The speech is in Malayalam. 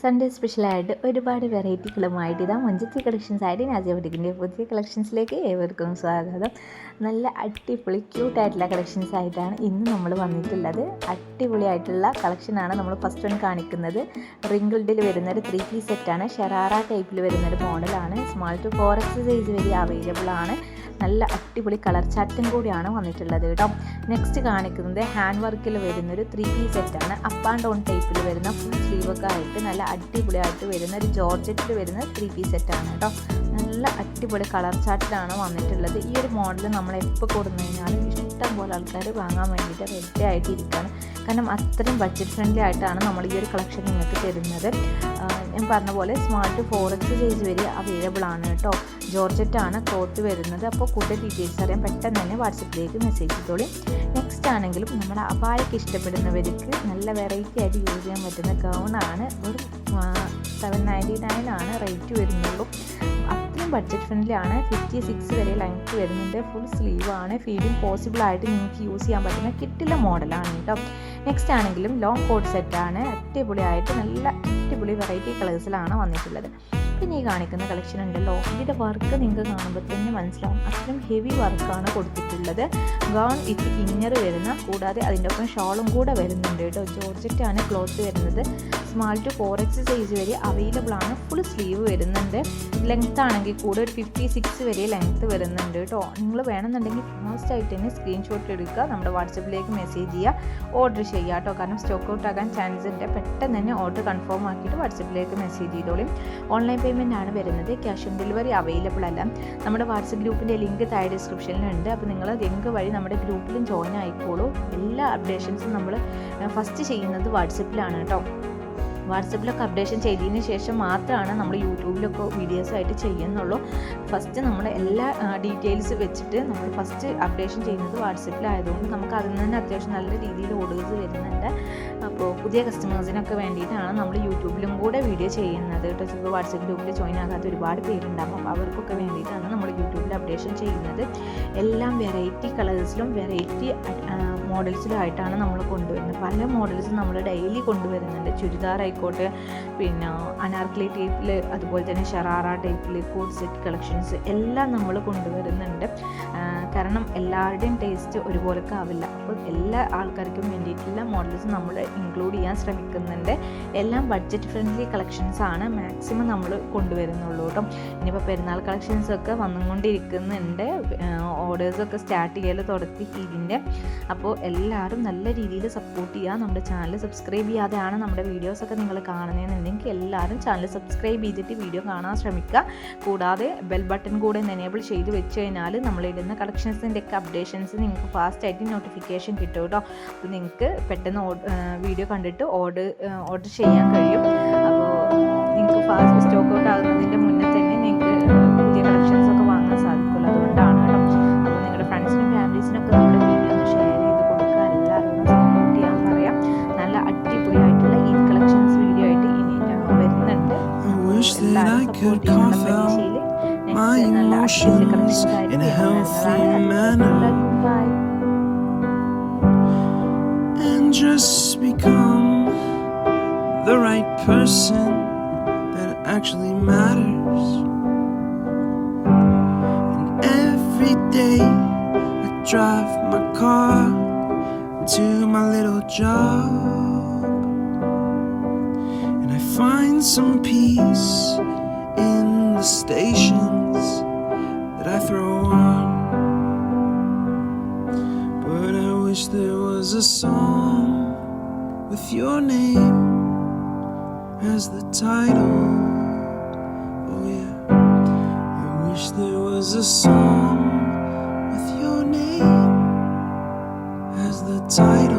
സൺഡേ സ്പെഷ്യലായിട്ട് ഒരുപാട് വെറൈറ്റികളുമായിട്ട് ഇതാ മഞ്ചത്തി കളക്ഷൻസായിട്ട് നാസിയ പുതിയ കളക്ഷൻസിലേക്ക് ഏവർക്കും സ്വാഗതം. നല്ല അടിപൊളി ക്യൂട്ടായിട്ടുള്ള കളക്ഷൻസ് ആയിട്ടാണ് ഇന്ന് നമ്മൾ വന്നിട്ടുള്ളത്. അടിപൊളിയായിട്ടുള്ള കളക്ഷനാണ് നമ്മൾ ഫസ്റ്റ് വൺ കാണിക്കുന്നത്. റിങ്കിൾഡിൽ വരുന്നൊരു 3 പീസ് സെറ്റാണ്. ഷറാറ ടൈപ്പിൽ വരുന്നൊരു മോഡലാണ്. സ്മാൾ ടു 4X സൈസ് വരെ അവൈലബിൾ ആണ്. നല്ല അടിപൊളി കളർ ചാറ്റും കൂടിയാണ് വന്നിട്ടുള്ളത് കേട്ടോ. നെക്സ്റ്റ് കാണിക്കുന്നത് ഹാൻഡ് വർക്കിൽ വരുന്നൊരു 3 പീസ് സെറ്റാണ്. അപ്പ് ആൻഡ് ഡൗൺ ടൈപ്പിൽ വരുന്ന ഫുൾ സ്ലീവൊക്കെ ആയിട്ട് നല്ല അടിപൊളിയായിട്ട് വരുന്ന ഒരു ജോർജറ്റിൽ വരുന്ന 3 പീസ് സെറ്റാണ് കേട്ടോ. നല്ല അടിപൊളി കളർ ചാറ്റിലാണ് വന്നിട്ടുള്ളത്. ഈ ഒരു മോഡൽ നമ്മൾ എപ്പോൾ കൊടുത്തു കഴിഞ്ഞാലും ഇഷ്ടം പോലെ ആൾക്കാർ വാങ്ങാൻ വേണ്ടിയിട്ട് റെഡി ആയിട്ടിരിക്കുകയാണ്. കാരണം അത്രയും ബഡ്ജറ്റ് ഫ്രണ്ട്ലി ആയിട്ടാണ് നമ്മൾ ഈ ഒരു കളക്ഷൻ നിങ്ങൾക്ക് തരുന്നത്. ഞാൻ പറഞ്ഞ പോലെ സ്മാൾ ടു 4X സൈസ് വരെ അവൈലബിൾ ആണ് കേട്ടോ. ജോർജറ്റാണ് ക്ലോത്ത് വരുന്നത്. അപ്പോൾ കൂടുതൽ ഡീറ്റെയിൽസ് അറിയാൻ പെട്ടെന്ന് തന്നെ വാട്സപ്പിലേക്ക് മെസ്സേജ് ചെയ്തോളി. നെക്സ്റ്റ് ആണെങ്കിലും നമ്മുടെ അബായൊക്കെ ഇഷ്ടപ്പെടുന്നവർക്ക് നല്ല വെറൈറ്റി ആയിട്ട് യൂസ് ചെയ്യാൻ പറ്റുന്ന ഗൗണാണ്. ഒരു 799 ആണ് റേറ്റ് വരുന്നുള്ളൂ. അത്രയും ബഡ്ജറ്റ് ഫ്രണ്ട്ലി ആണ്. 56 വരെ ലെങ്ത്ത് വരുന്നുണ്ട്. ഫുൾ സ്ലീവ് ആണ്. ഫീഡിങ് പോസിബിൾ ആയിട്ട് നിങ്ങൾക്ക് യൂസ് ചെയ്യാൻ പറ്റുന്ന കിട്ടില്ല മോഡലാണ് കേട്ടോ. നെക്സ്റ്റ് ആണെങ്കിലും ലോങ് കോട്ട് സെറ്റാണ്. അടിപൊളിയായിട്ട് നല്ല അടിപൊളി വെറൈറ്റി കളേഴ്സിലാണ് വന്നിട്ടുള്ളത്. പിന്നെ ഈ കാണിക്കുന്ന കളക്ഷൻ ഉണ്ടല്ലോ, ഇതിൻ്റെ വർക്ക് നിങ്ങൾക്ക് കാണുമ്പോൾ തന്നെ മനസ്സിലാവും. അത്രയും ഹെവി വർക്കാണ് കൊടുത്തിട്ടുള്ളത്. ഗൗൺ വിത്ത് ഇന്നർ വരുന്ന, കൂടാതെ അതിൻ്റെ ഒപ്പം ഷോളും കൂടെ വരുന്നുണ്ട് കേട്ടോ. ജോർജറ്റാണ് ക്ലോത്ത് വരുന്നത്. സ്മാൾ ടു 4X സൈസ് വരെ അവൈലബിൾ ആണ്. ഫുൾ സ്ലീവ് വരുന്നുണ്ട്. ലെങ്ത്ത് ആണെങ്കിൽ കൂടെ ഒരു 56 വരെ ലെങ്ത്ത് വരുന്നുണ്ട് കേട്ടോ. നിങ്ങൾ വേണമെന്നുണ്ടെങ്കിൽ ഫാസ്റ്റ് ആയിട്ട് തന്നെ സ്ക്രീൻഷോട്ട് എടുക്കുക, നമ്മുടെ വാട്സപ്പിലേക്ക് മെസ്സേജ് ചെയ്യുക, ഓർഡർ ചെയ്യുക കേട്ടോ. കാരണം സ്റ്റോക്ക് ഔട്ട് ആകാൻ ചാൻസ് ഉണ്ട്. പെട്ടെന്ന് തന്നെ ഓർഡർ കൺഫേം ആക്കിയിട്ട് വാട്സപ്പിലേക്ക് മെസ്സേജ് ചെയ്തോളും. ഓൺലൈൻ പേയ്മെൻ്റ് ആണ് വരുന്നത്. ക്യാഷ് ഓൺ ഡെലിവറി അവൈലബിൾ അല്ല. നമ്മുടെ വാട്സപ്പ് ഗ്രൂപ്പിൻ്റെ ലിങ്ക് താഴെ ഡിസ്ക്രിപ്ഷനിലുണ്ട്. അപ്പോൾ നിങ്ങൾ ലിങ്ക് വഴി നമ്മുടെ ഗ്രൂപ്പിലും ജോയിൻ ആയിക്കോളൂ. എല്ലാ അപ്ഡേഷൻസും നമ്മൾ ഫസ്റ്റ് ചെയ്യുന്നത് വാട്സപ്പിലാണ് കേട്ടോ. വാട്സപ്പിലൊക്കെ അപ്ഡേഷൻ ചെയ്തതിന് ശേഷം മാത്രമാണ് നമ്മൾ യൂട്യൂബിലൊക്കെ വീഡിയോസായിട്ട് ചെയ്യുന്നുള്ളൂ. ഫസ്റ്റ് നമ്മൾ എല്ലാ ഡീറ്റെയിൽസ് വെച്ചിട്ട് നമ്മൾ ഫസ്റ്റ് അപ്ഡേഷൻ ചെയ്യുന്നത് വാട്സപ്പിലായതുകൊണ്ട് നമുക്ക് അതിൽ നിന്ന് തന്നെ അത്യാവശ്യം നല്ല രീതിയിൽ ഓർഡേഴ്സ് വരുന്നുണ്ട്. അപ്പോൾ പുതിയ കസ്റ്റമേഴ്സിനൊക്കെ വേണ്ടിയിട്ടാണ് നമ്മൾ യൂട്യൂബിലും കൂടെ വീഡിയോ ചെയ്യുന്നത് കേട്ടോ. ചിലപ്പോൾ വാട്സപ്പ് ഗ്രൂപ്പിൽ ജോയിൻ ആകാത്ത ഒരുപാട് പേരുണ്ടാകും. അപ്പോൾ അവർക്കൊക്കെ വേണ്ടിയിട്ടാണ് നമ്മൾ യൂട്യൂബിൽ അപ്ഡേഷൻ ചെയ്യുന്നത്. എല്ലാം വെറൈറ്റി കളേഴ്സിലും വെറൈറ്റി മോഡൽസിലായിട്ടാണ് നമ്മൾ കൊണ്ടുവരുന്നത്. പല മോഡൽസും നമ്മൾ ഡെയിലി കൊണ്ടുവരുന്നുണ്ട്. ചുരിദാർ ആയിക്കോട്ടെ, പിന്നെ അനാർക്കലി ടൈപ്പിൽ, അതുപോലെ തന്നെ ഷറാറ ടൈപ്പിൽ, കോഡ് സെറ്റ് കളക്ഷൻസ് എല്ലാം നമ്മൾ കൊണ്ടുവരുന്നുണ്ട്. കാരണം എല്ലാവരുടെയും ടേസ്റ്റ് ഒരുപോലൊക്കെ ആവില്ല. അപ്പോൾ എല്ലാ ആൾക്കാർക്കും വേണ്ടിയിട്ടുള്ള മോഡൽസ് നമ്മൾ ഇൻക്ലൂഡ് ചെയ്യാൻ ശ്രമിക്കുന്നുണ്ട്. എല്ലാം ബഡ്ജറ്റ് ഫ്രണ്ട്ലി കളക്ഷൻസ് ആണ് മാക്സിമം നമ്മൾ കൊണ്ടുവരുന്നുള്ളൂ കേട്ടോ. ഇനിയിപ്പോൾ പെരുന്നാൾ കളക്ഷൻസൊക്കെ വന്നുകൊണ്ടിരിക്കുന്നുണ്ട്. ഓർഡേഴ്സൊക്കെ സ്റ്റാർട്ട് ചെയ്യൽ തുടങ്ങി ഇതിൻ്റെ. അപ്പോൾ എല്ലാവരും നല്ല രീതിയിൽ സപ്പോർട്ട് ചെയ്യുക. നമ്മുടെ ചാനൽ സബ്സ്ക്രൈബ് ചെയ്യാതെയാണ് നമ്മുടെ വീഡിയോസൊക്കെ നിങ്ങൾ കാണുന്നതെന്നുണ്ടെങ്കിൽ എല്ലാവരും ചാനൽ സബ്സ്ക്രൈബ് ചെയ്തിട്ട് വീഡിയോ കാണാൻ ശ്രമിക്കുക. കൂടാതെ ബെൽ ബട്ടൺ കൂടെ എനേബിൾ ചെയ്ത് വെച്ച് കഴിഞ്ഞാൽ നമ്മളിടുന്ന കളക്ഷൻസിൻ്റെ ഒക്കെ അപ്ഡേഷൻസ് നിങ്ങൾക്ക് ഫാസ്റ്റായിട്ട് നോട്ടിഫിക്കേഷൻ കിട്ടും കേട്ടോ. അപ്പോൾ നിങ്ങൾക്ക് പെട്ടെന്ന് വീഡിയോ കണ്ടിട്ട് ഓർഡർ ചെയ്യാൻ കഴിയും. അപ്പോൾ നിങ്ങൾക്ക് ഫാസ്റ്റ് സ്റ്റോക്ക് ഔട്ട് ആകുന്നതിൻ്റെ മുന്നേ തന്നെ നിങ്ങൾക്ക് പുതിയ കളക്ഷൻസൊക്കെ വാങ്ങാൻ സാധിക്കുമല്ലോ. അതുകൊണ്ടാണ് കേട്ടോ. അപ്പോൾ നിങ്ങളുടെ ഫ്രണ്ട്സിനും ഫാമിലീസിനൊക്കെ നമ്മുടെ വീഡിയോ ഒന്ന് ഷെയർ ചെയ്ത് കൊടുക്കുക. എല്ലാവരും സപ്പോർട്ട് ചെയ്യാൻ പറയാം. നല്ല അടിപൊളിയായിട്ടുള്ള ഈ കളക്ഷൻസ് വീഡിയോ ആയിട്ട് ഇനി വരുന്നുണ്ട്. എല്ലാവരും സപ്പോർട്ട് ചെയ്യുന്ന പരീക്ഷയിൽ നല്ല അടിപൊളി കളക്ഷൻസ് ആയിട്ട് just become the right person that actually matters. And every day I drive my car to my little job, and I find some peace in the stations that I throw on. But I wish there was a song with your name as the title. Oh yeah, I wish there was a song with your name as the title.